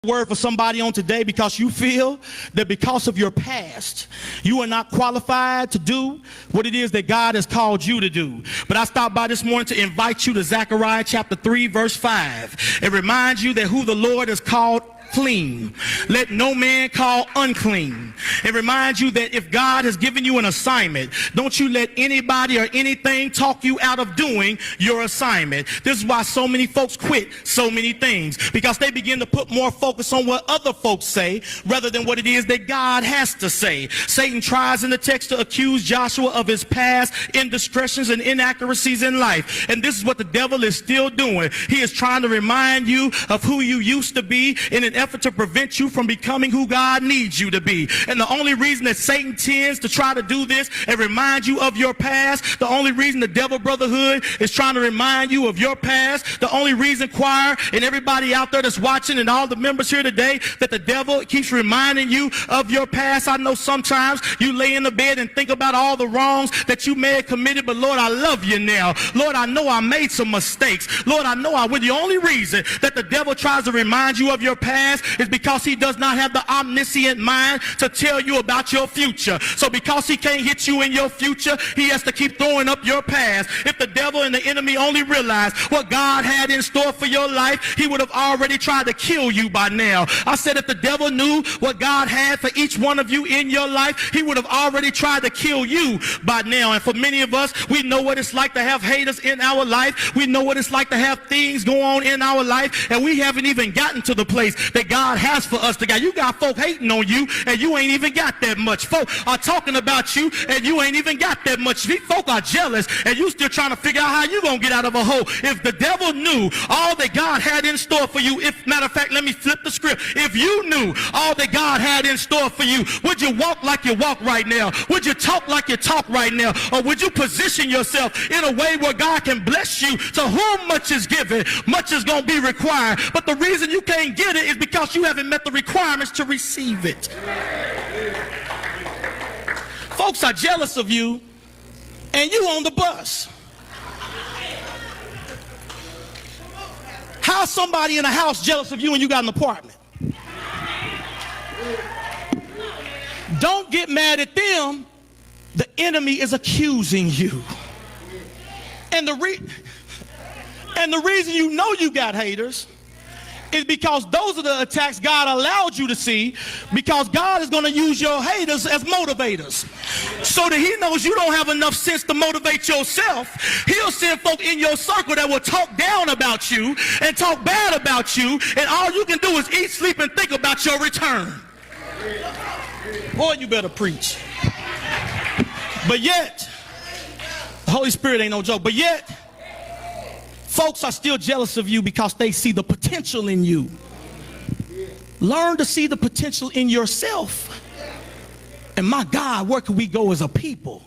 Word for somebody on today, because you feel that because of your past you are not qualified to do what it is that God has called you to do. But I stopped by this morning to invite you to Zechariah chapter 3 verse 5 and remind you that who the Lord has called clean, let no man call unclean. And remind you that if God has given you an assignment, don't you let anybody or anything talk you out of doing your assignment. This is why so many folks quit so many things, because they begin to put more focus on what other folks say rather than what it is that God has to say. Satan tries in the text to accuse Joshua of his past indiscretions and inaccuracies in life. And this is what the devil is still doing. He is trying to remind you of who you used to be in an effort to prevent you from becoming who God needs you to be. And the only reason that Satan tends to try to do this and remind you of your past, the only reason the Devil Brotherhood is trying to remind you of your past, the only reason, choir and everybody out there that's watching and all the members here today, that the devil keeps reminding you of your past. I know sometimes you lay in the bed and think about all the wrongs that you may have committed, but Lord, I love you now. Lord, I know I made some mistakes. Lord, I know I would. The only reason that the devil tries to remind you of your past is because he does not have the omniscient mind to tell you about your future. So because he can't hit you in your future, he has to keep throwing up your past. If the devil and the enemy only realized what God had in store for your life, he would have already tried to kill you by now. I said if the devil knew what God had for each one of you in your life, he would have already tried to kill you by now. And for many of us, we know what it's like to have haters in our life. We know what it's like to have things go on in our life, and we haven't even gotten to the place that God has for us to get. You got folk hating on you and you ain't even got that much. Folk are talking about you and you ain't even got that much. Folk are jealous and you still trying to figure out how you gonna get out of a hole. If the devil knew all that God had in store for you, if matter of fact, let me flip the script. If you knew all that God had in store for you, would you walk like you walk right now? Would you talk like you talk right now? Or would you position yourself in a way where God can bless you? To whom much is given, much is gonna be required. But the reason you can't get it is because you haven't met the requirements to receive it. Folks are jealous of you and you on the bus. How's somebody in a house jealous of you and you got an apartment? Don't get mad at them. The enemy is accusing you. And the reason you know you got haters is because those are the attacks God allowed you to see, because God is going to use your haters as motivators. So that he knows you don't have enough sense to motivate yourself, he'll send folk in your circle that will talk down about you and talk bad about you, and all you can do is eat, sleep, and think about your return. Boy, you better preach. But yet, the Holy Spirit ain't no joke, but yet, folks are still jealous of you because they see the potential in you. Learn to see the potential in yourself. And my God, where can we go as a people